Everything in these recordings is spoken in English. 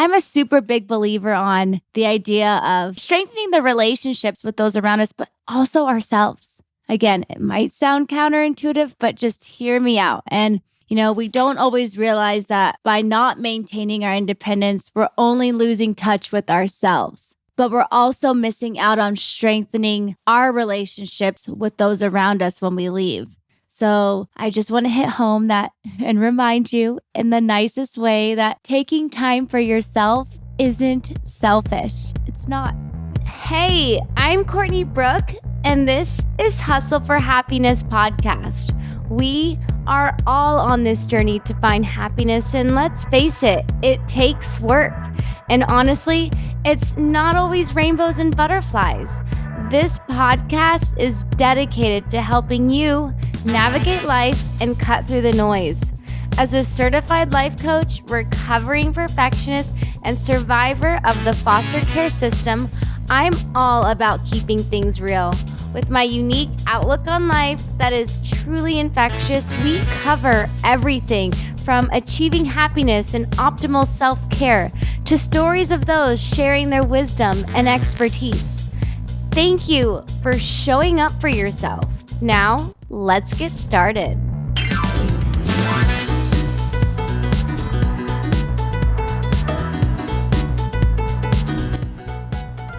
I'm a super big believer on the idea of strengthening the relationships with those around us, but also ourselves. Again, it might sound counterintuitive, but just hear me out. And we don't always realize that by not maintaining our independence, we're only losing touch with ourselves, but we're also missing out on strengthening our relationships with those around us when we leave. So I just want to hit home that and remind you in the nicest way that taking time for yourself isn't selfish. It's not. Hey, I'm Courtney Brooke, and this is Hustle for Happiness podcast. We are all on this journey to find happiness, and let's face it, it takes work. And honestly, it's not always rainbows and butterflies. This podcast is dedicated to helping you navigate life and cut through the noise. As a certified life coach, recovering perfectionist, and survivor of the foster care system, I'm all about keeping things real. With my unique outlook on life that is truly infectious, we cover everything from achieving happiness and optimal self-care to stories of those sharing their wisdom and expertise. Thank you for showing up for yourself. Now, let's get started.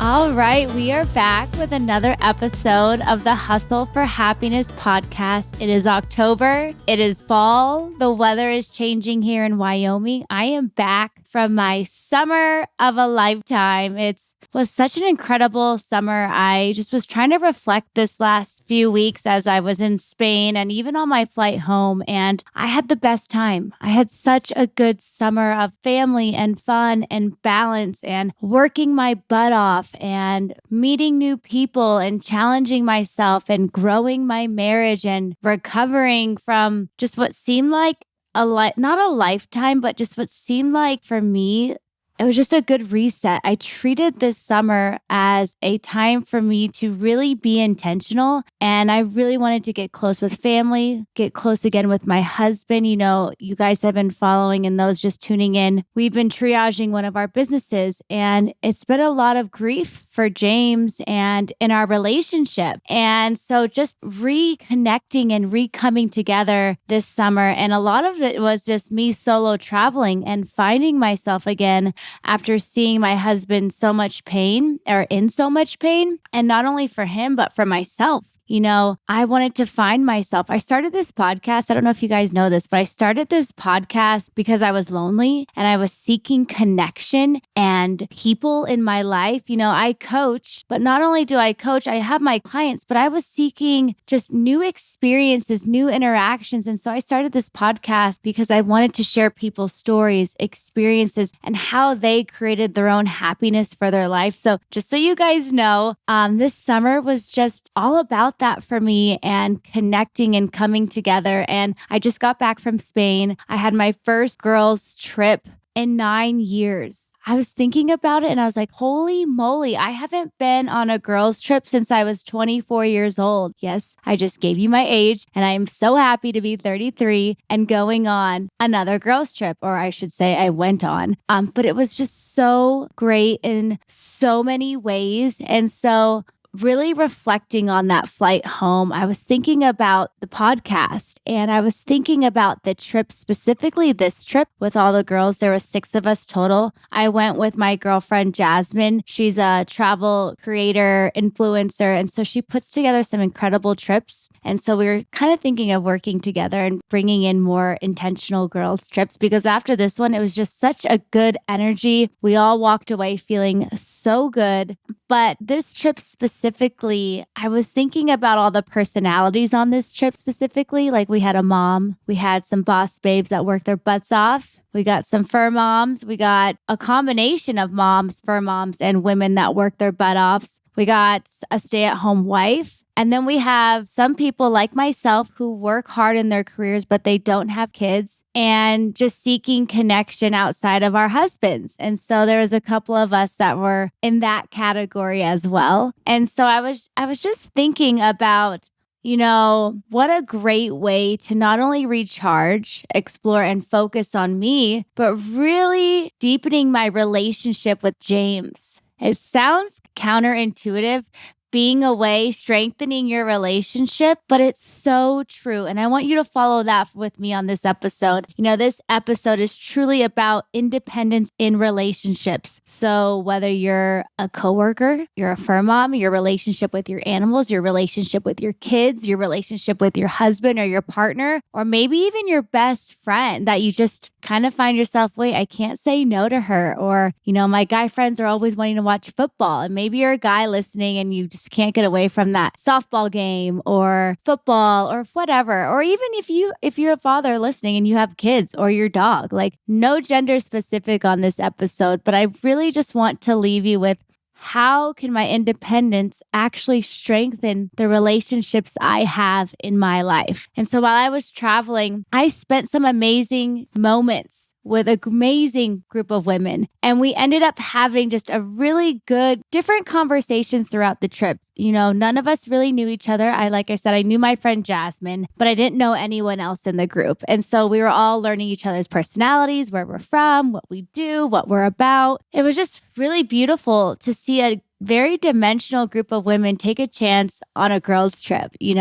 All right, we are back with another episode of the Hustle for Happiness podcast. It is October. It is fall. The weather is changing here in Wyoming. I am back from my summer of a lifetime. It was such an incredible summer. I just was trying to reflect this last few weeks as I was in Spain and even on my flight home, and I had the best time. I had such a good summer of family and fun and balance and working my butt off and meeting new people and challenging myself and growing my marriage and recovering from just what seemed like not a lifetime, but just what seemed like for me, it was just a good reset. I treated this summer as a time for me to really be intentional. And I really wanted to get close with family, get close again with my husband. You guys have been following and those just tuning in. We've been triaging one of our businesses, and it's been a lot of grief for James and in our relationship. And so just reconnecting and recoming together this summer. And a lot of it was just me solo traveling and finding myself again after seeing my husband in so much pain, and not only for him, but for myself. I wanted to find myself. I started this podcast. I don't know if you guys know this, but I started this podcast because I was lonely and I was seeking connection and people in my life. I coach, but not only do I coach, I have my clients, but I was seeking just new experiences, new interactions. And so I started this podcast because I wanted to share people's stories, experiences, and how they created their own happiness for their life. So just so you guys know, this summer was just all about that for me and connecting and coming together. And I just got back from Spain. I had my first girls' trip in 9 years. I was thinking about it and I was like, holy moly, I haven't been on a girls' trip since I was 24 years old. Yes, I just gave you my age, and I am so happy to be 33 and going on another girls' trip, or I should say I went on. But it was just so great in so many ways. And so really reflecting on that flight home, I was thinking about the podcast, and I was thinking about the trip, specifically this trip with all the girls. There were 6 of us total. I went with my girlfriend, Jasmine. She's a travel creator, influencer, and so she puts together some incredible trips. And so we were kind of thinking of working together and bringing in more intentional girls trips, because after this one, it was just such a good energy. We all walked away feeling so good. But this trip specifically, I was thinking about all the personalities on this trip specifically. Like, we had a mom, we had some boss babes that worked their butts off. We got some fur moms. We got a combination of moms, fur moms, and women that work their butt offs. We got a stay-at-home wife. And then we have some people like myself who work hard in their careers, but they don't have kids and just seeking connection outside of our husbands. And so there was a couple of us that were in that category as well. And so I was just thinking about What a great way to not only recharge, explore, and focus on me, but really deepening my relationship with James. It sounds counterintuitive. Being away, strengthening your relationship, but it's so true. And I want you to follow that with me on this episode. This episode is truly about independence in relationships. So, whether you're a coworker, you're a fur mom, your relationship with your animals, your relationship with your kids, your relationship with your husband or your partner, or maybe even your best friend that you just kind of find yourself, wait, I can't say no to her. Or, my guy friends are always wanting to watch football. And maybe you're a guy listening and you just can't get away from that softball game or football or whatever. Or even if you're a father listening and you have kids or your dog, like no gender specific on this episode, but I really just want to leave you with, how can my independence actually strengthen the relationships I have in my life? And so while I was traveling, I spent some amazing moments with an amazing group of women. And we ended up having just a really good, different conversations throughout the trip. None of us really knew each other. Like I said, I knew my friend Jasmine, but I didn't know anyone else in the group. And so we were all learning each other's personalities, where we're from, what we do, what we're about. It was just really beautiful to see a very dimensional group of women take a chance on a girls' trip. We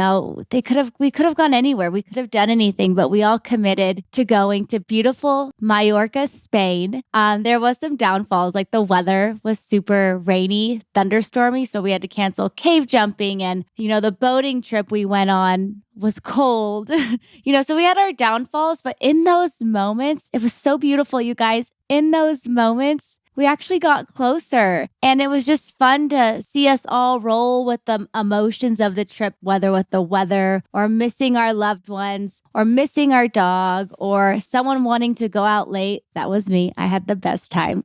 could have gone anywhere. We could have done anything, but we all committed to going to beautiful Mallorca, Spain. There was some downfalls, like the weather was super rainy, thunderstormy, so we had to cancel cave jumping, and the boating trip we went on was cold. So we had our downfalls, but in those moments, it was so beautiful, you guys. In those moments, we actually got closer, and it was just fun to see us all roll with the emotions of the trip, whether with the weather or missing our loved ones or missing our dog or someone wanting to go out late. That was me. I had the best time.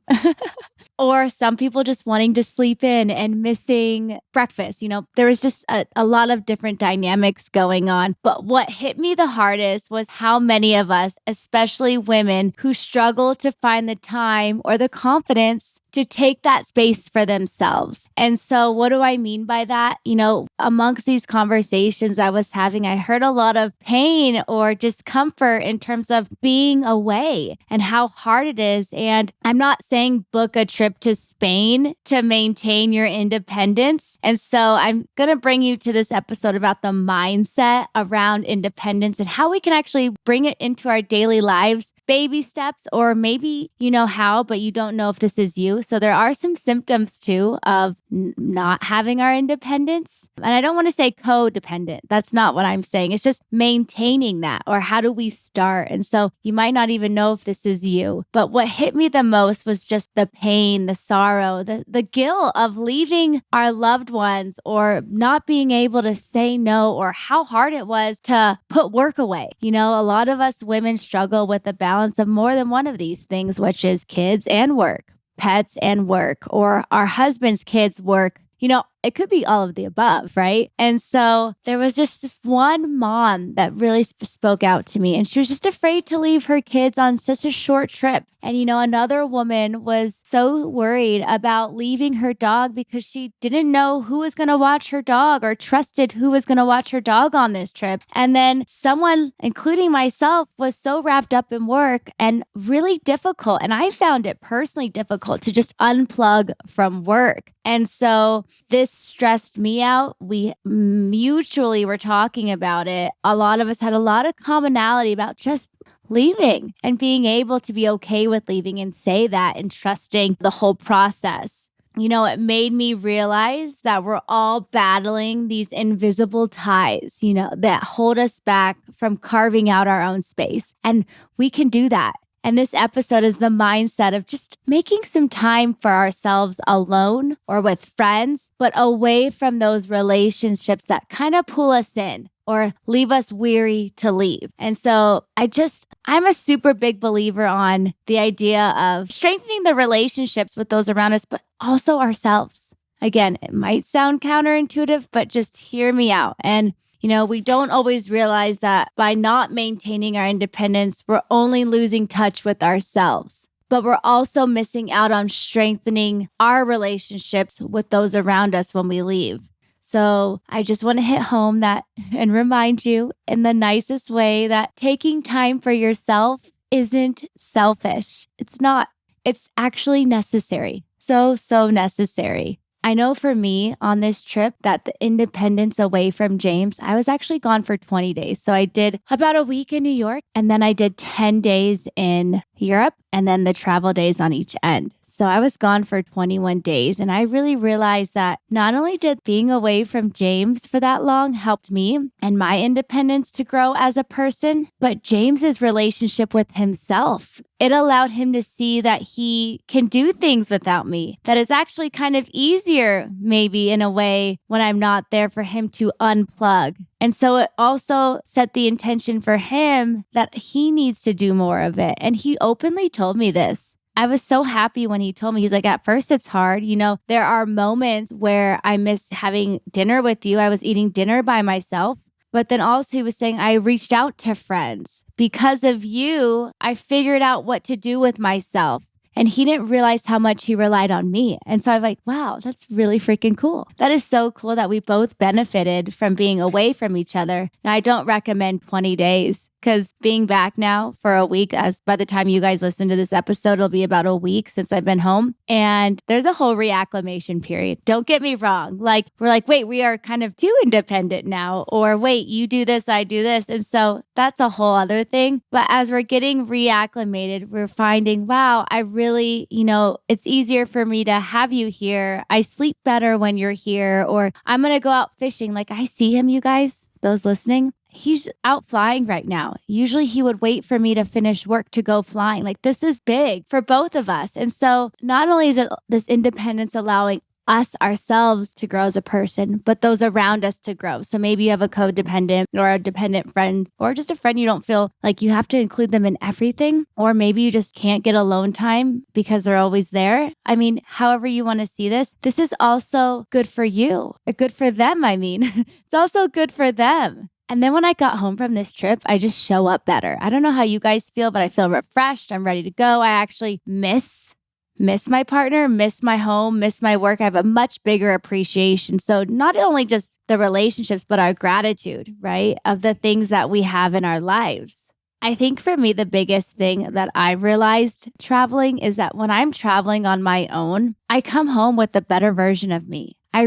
Or some people just wanting to sleep in and missing breakfast. There was just a lot of different dynamics going on. But what hit me the hardest was how many of us, especially women, who struggle to find the time or the confidence to take that space for themselves. And so what do I mean by that? Amongst these conversations I was having, I heard a lot of pain or discomfort in terms of being away and how hard it is. And I'm not saying book a trip to Spain to maintain your independence. And so I'm going to bring you to this episode about the mindset around independence and how we can actually bring it into our daily lives. Baby steps, or maybe you know how, but you don't know if this is you. So there are some symptoms too of not having our independence. And I don't want to say codependent. That's not what I'm saying. It's just maintaining that, or how do we start? And so you might not even know if this is you. But what hit me the most was just the pain, the sorrow, the guilt of leaving our loved ones or not being able to say no, or how hard it was to put work away. A lot of us women struggle with the balance of more than one of these things, which is kids and work, pets and work, or our husband's kids' work. It could be all of the above, right? And so there was just this one mom that really spoke out to me, and she was just afraid to leave her kids on such a short trip. And, another woman was so worried about leaving her dog because she didn't know who was going to watch her dog or trusted who was going to watch her dog on this trip. And then someone, including myself, was so wrapped up in work and really difficult. And I found it personally difficult to just unplug from work. And so this stressed me out. We mutually were talking about it. A lot of us had a lot of commonality about just leaving and being able to be okay with leaving and say that and trusting the whole process. It made me realize that we're all battling these invisible ties, that hold us back from carving out our own space. And we can do that. And this episode is the mindset of just making some time for ourselves alone or with friends, but away from those relationships that kind of pull us in or leave us weary to leave. And so I'm a super big believer on the idea of strengthening the relationships with those around us, but also ourselves. Again, it might sound counterintuitive, but just hear me out. And we don't always realize that by not maintaining our independence, we're only losing touch with ourselves, but we're also missing out on strengthening our relationships with those around us when we leave. So I just want to hit home that and remind you in the nicest way that taking time for yourself isn't selfish. It's not. It's actually necessary. So necessary. I know for me on this trip that the independence away from James, I was actually gone for 20 days. So I did about a week in New York and then I did 10 days in Europe and then the travel days on each end. So I was gone for 21 days and I really realized that not only did being away from James for that long helped me and my independence to grow as a person, but James's relationship with himself. It allowed him to see that he can do things without me, that it's actually kind of easier, maybe in a way, when I'm not there for him to unplug. And so it also set the intention for him that he needs to do more of it. And he openly told me this. I was so happy when he told me, he's like, at first it's hard. There are moments where I miss having dinner with you. I was eating dinner by myself. But then also he was saying, I reached out to friends. Because of you, I figured out what to do with myself. And he didn't realize how much he relied on me. And so I'm like, wow, that's really freaking cool. That is so cool that we both benefited from being away from each other. Now, I don't recommend 20 days because being back now for a week, as by the time you guys listen to this episode, it'll be about a week since I've been home. And there's a whole reacclimation period. Don't get me wrong. Like, we're like, wait, we are kind of too independent now. Or wait, you do this, I do this. And so that's a whole other thing. But as we're getting reacclimated, we're finding, wow, I really, it's easier for me to have you here. I sleep better when you're here. Or I'm going to go out fishing. Like I see him, you guys, those listening. He's out flying right now. Usually he would wait for me to finish work to go flying. Like this is big for both of us. And so not only is it this independence allowing us ourselves to grow as a person, but those around us to grow. So maybe you have a codependent or a dependent friend or just a friend you don't feel like you have to include them in everything. Or maybe you just can't get alone time because they're always there. I mean, however you want to see this is also good for you or good for them. I mean, it's also good for them. And then when I got home from this trip, I just show up better. I don't know how you guys feel, but I feel refreshed. I'm ready to go. I actually miss my partner, miss my home, miss my work. I have a much bigger appreciation. So not only just the relationships, but our gratitude, right? Of the things that we have in our lives. I think for me, the biggest thing that I've realized traveling is that when I'm traveling on my own, I come home with a better version of me. I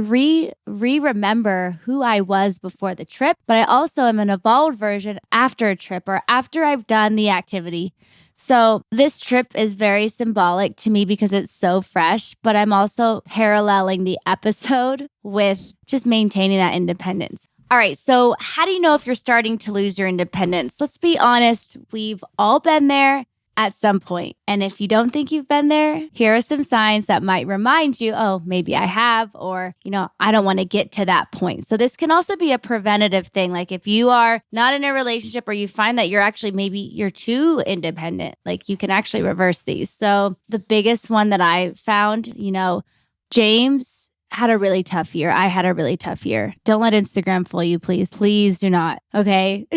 remember who I was before the trip, but I also am an evolved version after a trip or after I've done the activity. So this trip is very symbolic to me because it's so fresh, but I'm also paralleling the episode with just maintaining that independence. All right. So how do you know if you're starting to lose your independence? Let's be honest. We've all been there at some point. And if you don't think you've been there, here are some signs that might remind you, oh, maybe I have, or, I don't want to get to that point. So this can also be a preventative thing. Like if you are not in a relationship or you find that you're too independent, like you can actually reverse these. So the biggest one that I found, James had a really tough year. I had a really tough year. Don't let Instagram fool you, please. Please do not. Okay.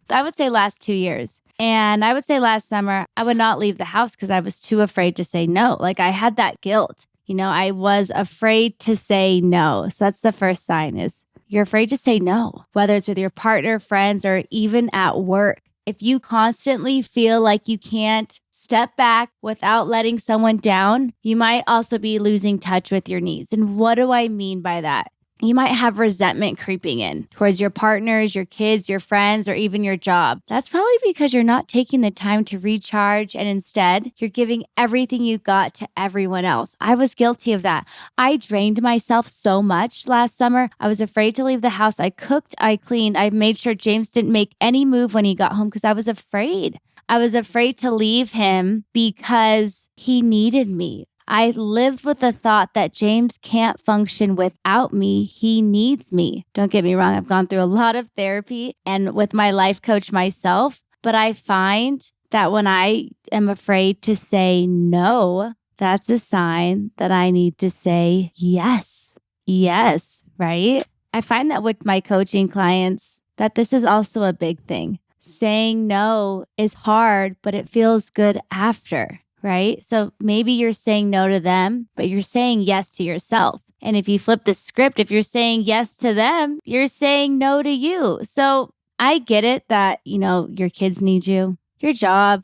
I would say last 2 years. And I would say last summer, I would not leave the house because I was too afraid to say no. Like I had that guilt. I was afraid to say no. So that's the first sign is you're afraid to say no, whether it's with your partner, friends, or even at work. If you constantly feel like you can't step back without letting someone down, you might also be losing touch with your needs. And what do I mean by that? You might have resentment creeping in towards your partners, your kids, your friends, or even your job. That's probably because you're not taking the time to recharge and instead you're giving everything you got to everyone else. I was guilty of that. I drained myself so much last summer. I was afraid to leave the house. I cooked, I cleaned. I made sure James didn't make any move when he got home because I was afraid. I was afraid to leave him because he needed me. I lived with the thought that James can't function without me. He needs me. Don't get me wrong. I've gone through a lot of therapy and with my life coach myself, but I find that when I am afraid to say no, that's a sign that I need to say yes. Yes, right? I find that with my coaching clients that this is also a big thing. Saying no is hard, but it feels good after. Right? So maybe you're saying no to them, but you're saying yes to yourself. And if you flip the script, if you're saying yes to them, you're saying no to you. So I get it that, your kids need you, your job.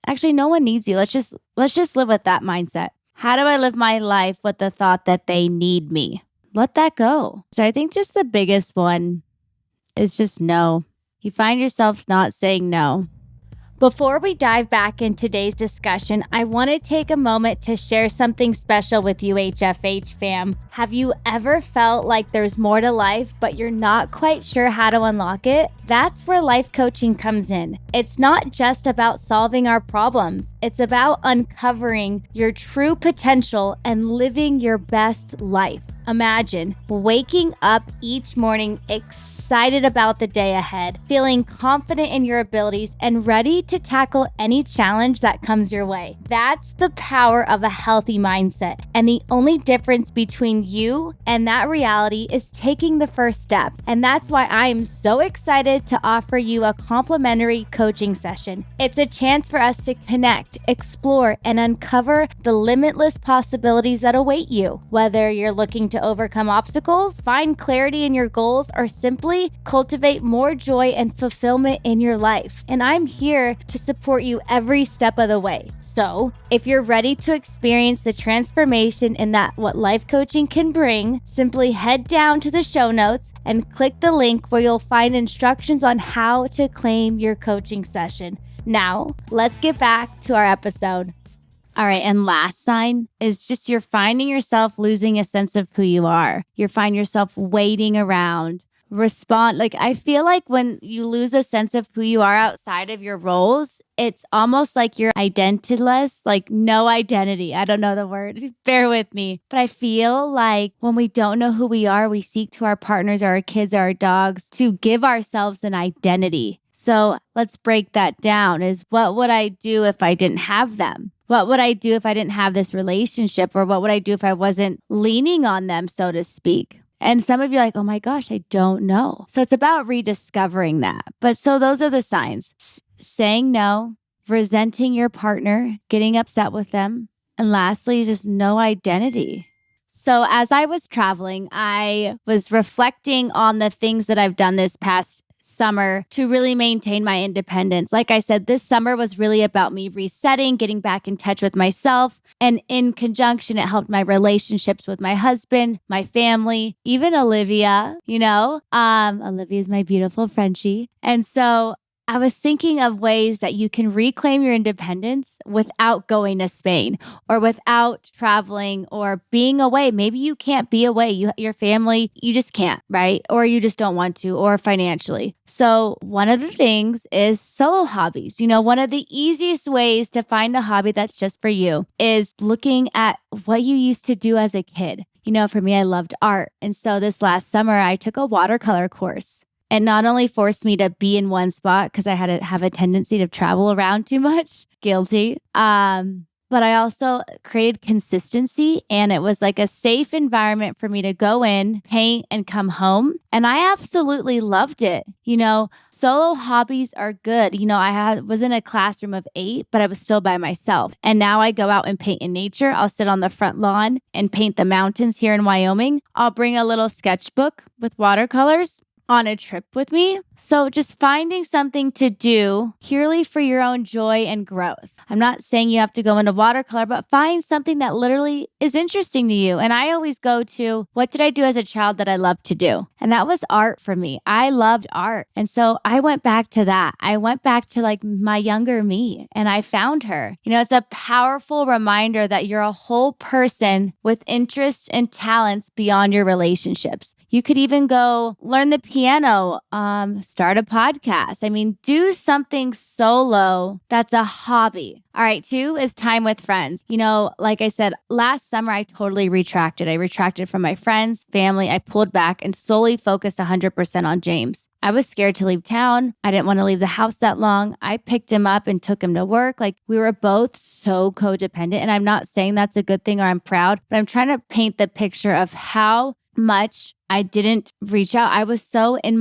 Actually, no one needs you. Let's just live with that mindset. How do I live my life with the thought that they need me? Let that go. So I think just the biggest one is just no. You find yourself not saying no. Before we dive back in today's discussion, I want to take a moment to share something special with you, HFH fam. Have you ever felt like there's more to life, but you're not quite sure how to unlock it? That's where life coaching comes in. It's not just about solving our problems. It's about uncovering your true potential and living your best life. Imagine waking up each morning excited about the day ahead, feeling confident in your abilities and ready to tackle any challenge that comes your way. That's the power of a healthy mindset. And the only difference between you and that reality is taking the first step. And that's why I am so excited to offer you a complimentary coaching session. It's a chance for us to connect, explore, and uncover the limitless possibilities that await you. Whether you're looking to overcome obstacles, find clarity in your goals, or simply cultivate more joy and fulfillment in your life. And I'm here to support you every step of the way. So, if you're ready to experience the transformation in that what life coaching can bring, simply head down to the show notes and click the link where you'll find instructions on how to claim your coaching session. Now, let's get back to our episode. All right. And last sign is just you're finding yourself losing a sense of who you are. You find yourself waiting around, like I feel like when you lose a sense of who you are outside of your roles, it's almost like you're identityless, like no identity. I don't know the word. Bear with me. But I feel like when we don't know who we are, we seek to our partners or our kids or our dogs to give ourselves an identity. So let's break that down is what would I do if I didn't have them? What would I do if I didn't have this relationship? Or what would I do if I wasn't leaning on them, so to speak? And some of you are like, oh my gosh, I don't know. So it's about rediscovering that. But so those are the signs. Saying no, resenting your partner, getting upset with them. And lastly, just no identity. So as I was traveling, I was reflecting on the things that I've done this past summer to really maintain my independence. Like I said, this summer was really about me resetting, getting back in touch with myself. And in conjunction, it helped my relationships with my husband, my family, even Olivia, Olivia's my beautiful Frenchie. And so I was thinking of ways that you can reclaim your independence without going to Spain or without traveling or being away. Maybe you can't be away. Your family, you just can't, right? Or you just don't want to, or financially. So one of the things is solo hobbies. One of the easiest ways to find a hobby that's just for you is looking at what you used to do as a kid. For me, I loved art. And so this last summer, I took a watercolor course. It not only forced me to be in one spot because I had to have a tendency to travel around too much, guilty. But I also created consistency, and it was like a safe environment for me to go in, paint, and come home. And I absolutely loved it. Solo hobbies are good. Was in a classroom of 8, but I was still by myself. And now I go out and paint in nature. I'll sit on the front lawn and paint the mountains here in Wyoming. I'll bring a little sketchbook with watercolors on a trip with me. So just finding something to do purely for your own joy and growth. I'm not saying you have to go into watercolor, but find something that literally is interesting to you. And I always go to, what did I do as a child that I loved to do? And that was art for me. I loved art. And so I went back to that. I went back to like my younger me and I found her. It's a powerful reminder that you're a whole person with interests and talents beyond your relationships. You could even go learn the piano, start a podcast. Do something solo that's a hobby. All right, 2 is time with friends. Like I said, last summer, I totally retracted. I retracted from my friends, family. I pulled back and solely focused 100% on James. I was scared to leave town. I didn't want to leave the house that long. I picked him up and took him to work. Like we were both so codependent. And I'm not saying that's a good thing or I'm proud, but I'm trying to paint the picture of how much I didn't reach out. I was so in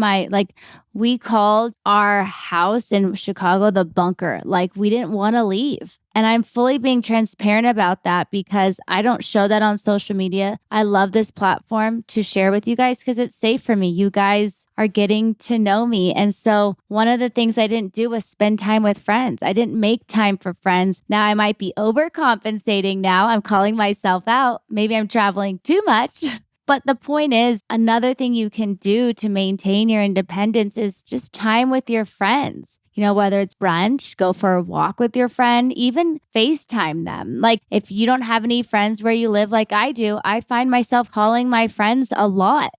we called our house in Chicago the bunker. Like, we didn't want to leave. And I'm fully being transparent about that because I don't show that on social media. I love this platform to share with you guys because it's safe for me. You guys are getting to know me. And so one of the things I didn't do was spend time with friends. I didn't make time for friends. Now I might be overcompensating now. I'm calling myself out. Maybe I'm traveling too much. But the point is, another thing you can do to maintain your independence is just time with your friends. Whether it's brunch, go for a walk with your friend, even FaceTime them. Like, if you don't have any friends where you live like I do, I find myself calling my friends a lot.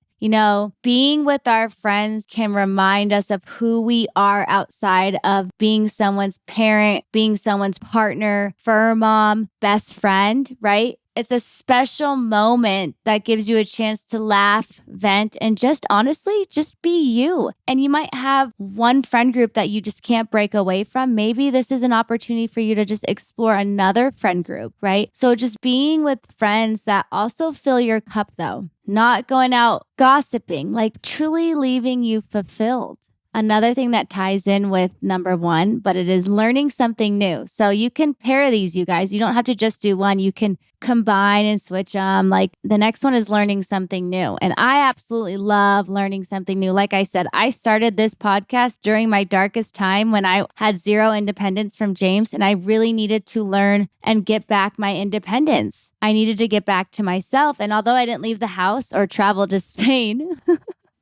Being with our friends can remind us of who we are outside of being someone's parent, being someone's partner, fur mom, best friend, right? It's a special moment that gives you a chance to laugh, vent, and just honestly, just be you. And you might have one friend group that you just can't break away from. Maybe this is an opportunity for you to just explore another friend group, right? So just being with friends that also fill your cup, though, not going out gossiping, like truly leaving you fulfilled. Another thing that ties in with number one, but it is learning something new. So you can pair these, you guys. You don't have to just do one. You can combine and switch them. Like, the next one is learning something new. And I absolutely love learning something new. Like I said, I started this podcast during my darkest time when I had zero independence from James, and I really needed to learn and get back my independence. I needed to get back to myself. And although I didn't leave the house or travel to Spain,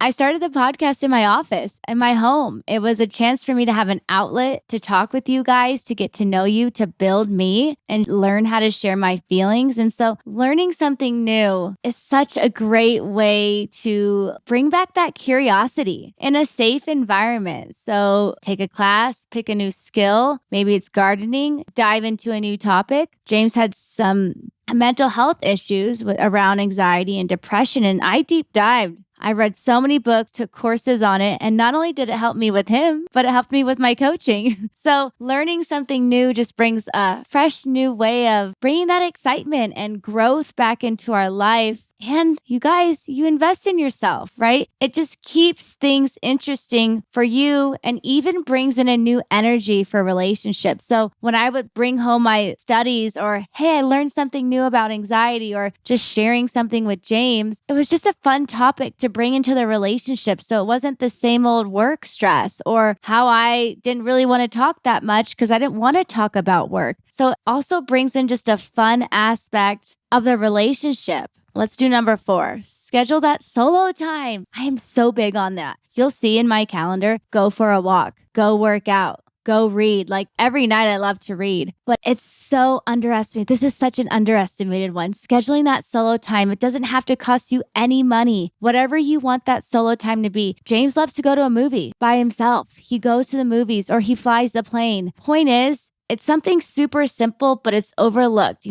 I started the podcast in my office, in my home. It was a chance for me to have an outlet to talk with you guys, to get to know you, to build me and learn how to share my feelings. And so learning something new is such a great way to bring back that curiosity in a safe environment. So take a class, pick a new skill. Maybe it's gardening, dive into a new topic. James had some mental health issues around anxiety and depression, and I deep dived. I read so many books, took courses on it, and not only did it help me with him, but it helped me with my coaching. So learning something new just brings a fresh new way of bringing that excitement and growth back into our life. And you guys, you invest in yourself, right? It just keeps things interesting for you and even brings in a new energy for relationships. So when I would bring home my studies or, hey, I learned something new about anxiety or just sharing something with James, it was just a fun topic to bring into the relationship. So it wasn't the same old work stress or how I didn't really want to talk that much because I didn't want to talk about work. So it also brings in just a fun aspect of the relationship. Let's do number 4. Schedule that solo time. I am so big on that. You'll see in my calendar, go for a walk, go work out, go read. Like, every night I love to read, but it's so underestimated. This is such an underestimated one. Scheduling that solo time. It doesn't have to cost you any money. Whatever you want that solo time to be. James loves to go to a movie by himself. He goes to the movies or he flies the plane. Point is, it's something super simple, but it's overlooked.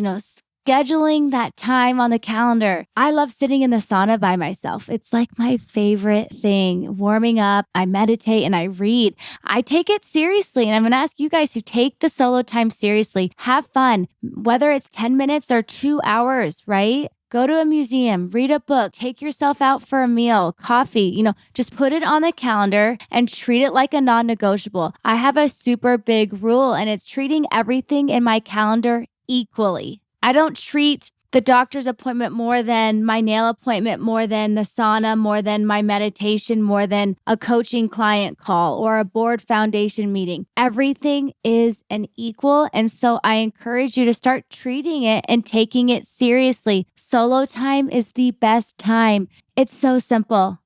Scheduling that time on the calendar. I love sitting in the sauna by myself. It's like my favorite thing. Warming up, I meditate and I read. I take it seriously. And I'm going to ask you guys to take the solo time seriously. Have fun, whether it's 10 minutes or 2 hours, right? Go to a museum, read a book, take yourself out for a meal, coffee, just put it on the calendar and treat it like a non-negotiable. I have a super big rule, and it's treating everything in my calendar equally. I don't treat the doctor's appointment more than my nail appointment, more than the sauna, more than my meditation, more than a coaching client call or a board foundation meeting. Everything is an equal. And so I encourage you to start treating it and taking it seriously. Solo time is the best time. It's so simple.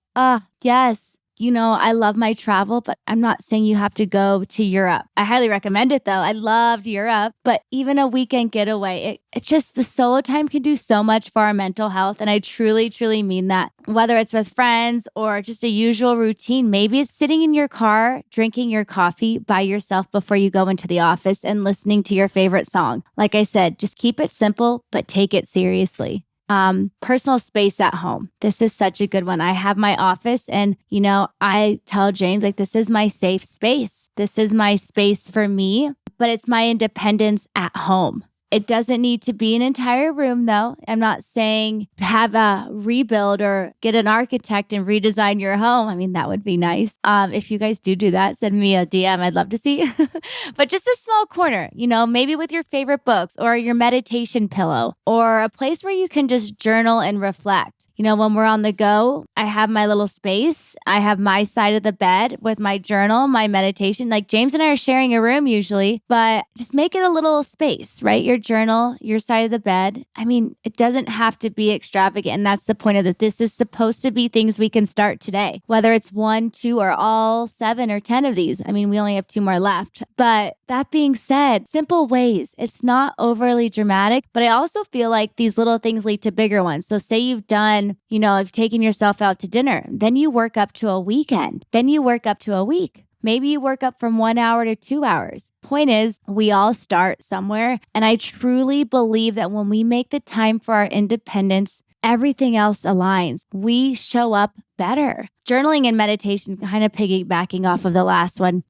Yes. I love my travel, but I'm not saying you have to go to Europe. I highly recommend it though. I loved Europe, but even a weekend getaway, it's just the solo time can do so much for our mental health. And I truly, truly mean that. Whether it's with friends or just a usual routine, maybe it's sitting in your car, drinking your coffee by yourself before you go into the office and listening to your favorite song. Like I said, just keep it simple, but take it seriously. Personal space at home. This is such a good one. I have my office and, I tell James, this is my safe space. This is my space for me, but it's my independence at home. It doesn't need to be an entire room, though. I'm not saying have a rebuild or get an architect and redesign your home. I mean, that would be nice. If you guys do that, send me a DM. I'd love to see. But just a small corner, maybe with your favorite books or your meditation pillow or a place where you can just journal and reflect. When we're on the go, I have my little space. I have my side of the bed with my journal, my meditation. Like James and I are sharing a room usually, but just make it a little space, right? Your journal, your side of the bed. I mean, it doesn't have to be extravagant. And that's the point of that. This is supposed to be things we can start today, whether it's 1, 2, or all 7 or 10 of these. I mean, we only have 2 more left. But that being said, simple ways. It's not overly dramatic, but I also feel like these little things lead to bigger ones. So say you've done, you've taken yourself out to dinner, then you work up to a weekend, then you work up to a week. Maybe you work up from 1 hour to 2 hours. Point is, we all start somewhere. And I truly believe that when we make the time for our independence, everything else aligns. We show up better. Journaling and meditation, kind of piggybacking off of the last one,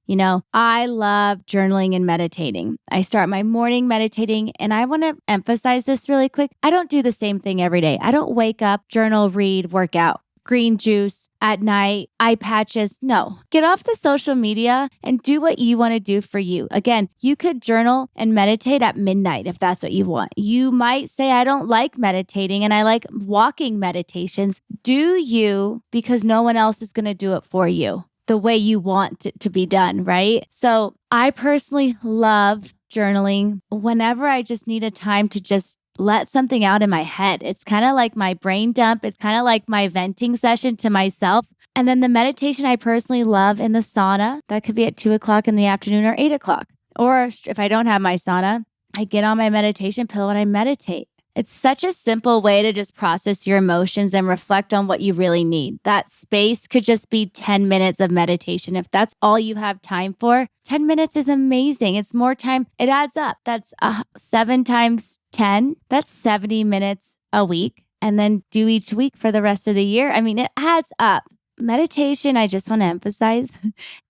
I love journaling and meditating. I start my morning meditating, and I want to emphasize this really quick. I don't do the same thing every day. I don't wake up, journal, read, work out, green juice at night, eye patches. No, get off the social media and do what you want to do for you. Again, you could journal and meditate at midnight if that's what you want. You might say, I don't like meditating and I like walking meditations. Do you, because no one else is going to do it for you the way you want it to be done, right? So I personally love journaling whenever I just need a time to just let something out in my head. It's kind of like my brain dump. It's kind of like my venting session to myself. And then the meditation I personally love in the sauna, that could be at 2:00 in the afternoon or 8:00. Or if I don't have my sauna, I get on my meditation pillow and I meditate. It's such a simple way to just process your emotions and reflect on what you really need. That space could just be 10 minutes of meditation. If that's all you have time for, 10 minutes is amazing. It's more time. It adds up. That's 7 times 10. That's 70 minutes a week. And then do each week for the rest of the year. I mean, it adds up. Meditation, I just want to emphasize,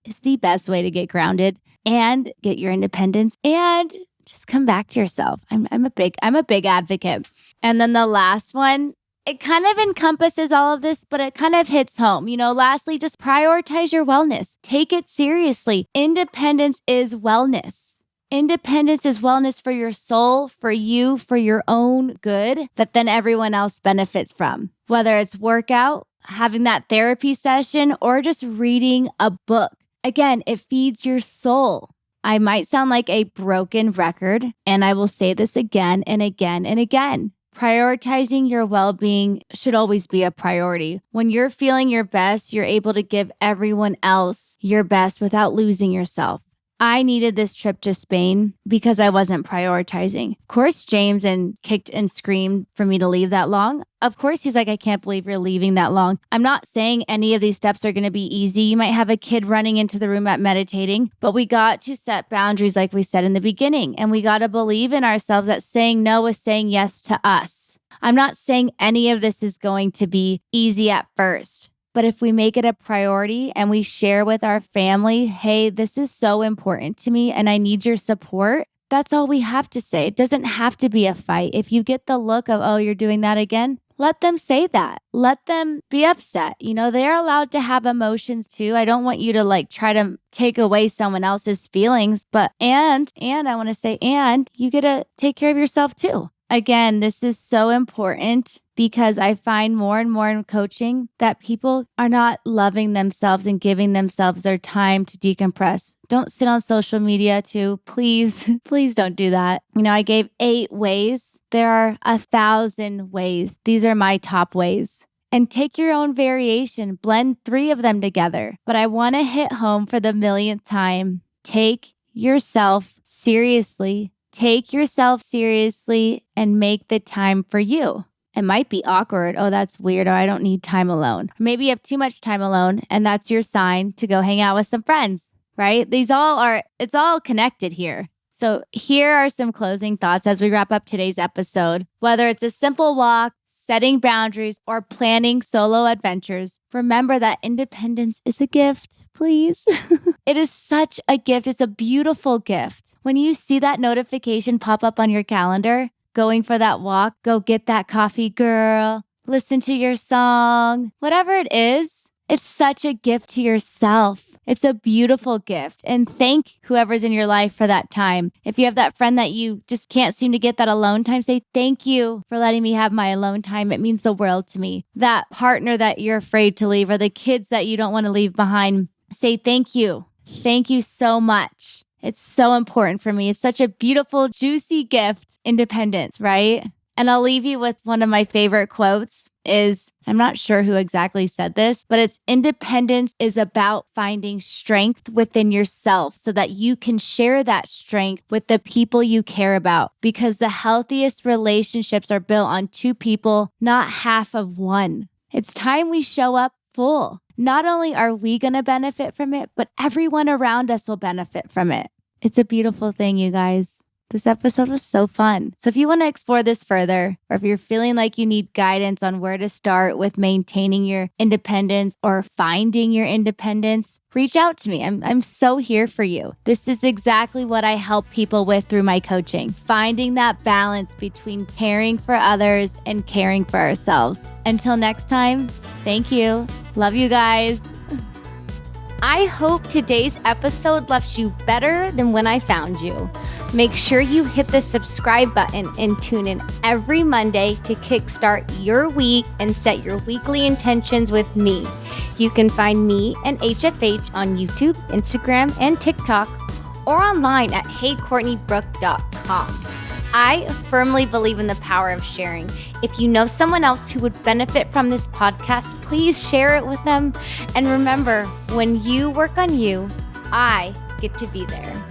is the best way to get grounded and get your independence and just come back to yourself. I'm a big advocate. And then the last one, it kind of encompasses all of this, but it kind of hits home. Lastly, just prioritize your wellness. Take it seriously. Independence is wellness. Independence is wellness for your soul, for you, for your own good that then everyone else benefits from. Whether it's workout, having that therapy session, or just reading a book. Again, it feeds your soul. I might sound like a broken record, and I will say this again and again and again. Prioritizing your well-being should always be a priority. When you're feeling your best, you're able to give everyone else your best without losing yourself. I needed this trip to Spain because I wasn't prioritizing. Of course, James kicked and screamed for me to leave that long. Of course, he's like, I can't believe you're leaving that long. I'm not saying any of these steps are going to be easy. You might have a kid running into the room at meditating, but we got to set boundaries like we said in the beginning. And we got to believe in ourselves that saying no is saying yes to us. I'm not saying any of this is going to be easy at first. But if we make it a priority and we share with our family, hey, this is so important to me and I need your support, that's all we have to say. It doesn't have to be a fight. If you get the look of, oh, you're doing that again, let them say that. Let them be upset. They're allowed to have emotions too. I don't want you to try to take away someone else's feelings, but and I want to say, and you get to take care of yourself too. Again, this is so important because I find more and more in coaching that people are not loving themselves and giving themselves their time to decompress. Don't sit on social media too. Please, please don't do that. I gave 8 ways. There are 1,000 ways. These are my top ways. And take your own variation. Blend 3 of them together. But I want to hit home for the millionth time. Take yourself seriously. Take yourself seriously and make the time for you. It might be awkward. Oh, that's weird. Or I don't need time alone. Maybe you have too much time alone and that's your sign to go hang out with some friends, right? It's all connected here. So here are some closing thoughts as we wrap up today's episode. Whether it's a simple walk, setting boundaries, or planning solo adventures, remember that independence is a gift, please. It is such a gift. It's a beautiful gift. When you see that notification pop up on your calendar, going for that walk, go get that coffee, girl, listen to your song, whatever it is, it's such a gift to yourself. It's a beautiful gift. And thank whoever's in your life for that time. If you have that friend that you just can't seem to get that alone time, say thank you for letting me have my alone time. It means the world to me. That partner that you're afraid to leave or the kids that you don't want to leave behind, say thank you. Thank you so much. It's so important for me. It's such a beautiful, juicy gift, independence, right? And I'll leave you with one of my favorite quotes is, I'm not sure who exactly said this, but it's independence is about finding strength within yourself so that you can share that strength with the people you care about, because the healthiest relationships are built on two people, not half of one. It's time we show up full. Not only are we going to benefit from it, but everyone around us will benefit from it. It's a beautiful thing, you guys. This episode was so fun. So if you want to explore this further, or if you're feeling like you need guidance on where to start with maintaining your independence or finding your independence, reach out to me. I'm so here for you. This is exactly what I help people with through my coaching, finding that balance between caring for others and caring for ourselves. Until next time, thank you. Love you guys. I hope today's episode left you better than when I found you. Make sure you hit the subscribe button and tune in every Monday to kickstart your week and set your weekly intentions with me. You can find me and HFH on YouTube, Instagram, and TikTok, or online at heycourtneybrooke.com. I firmly believe in the power of sharing. If you know someone else who would benefit from this podcast, please share it with them. And remember, when you work on you, I get to be there.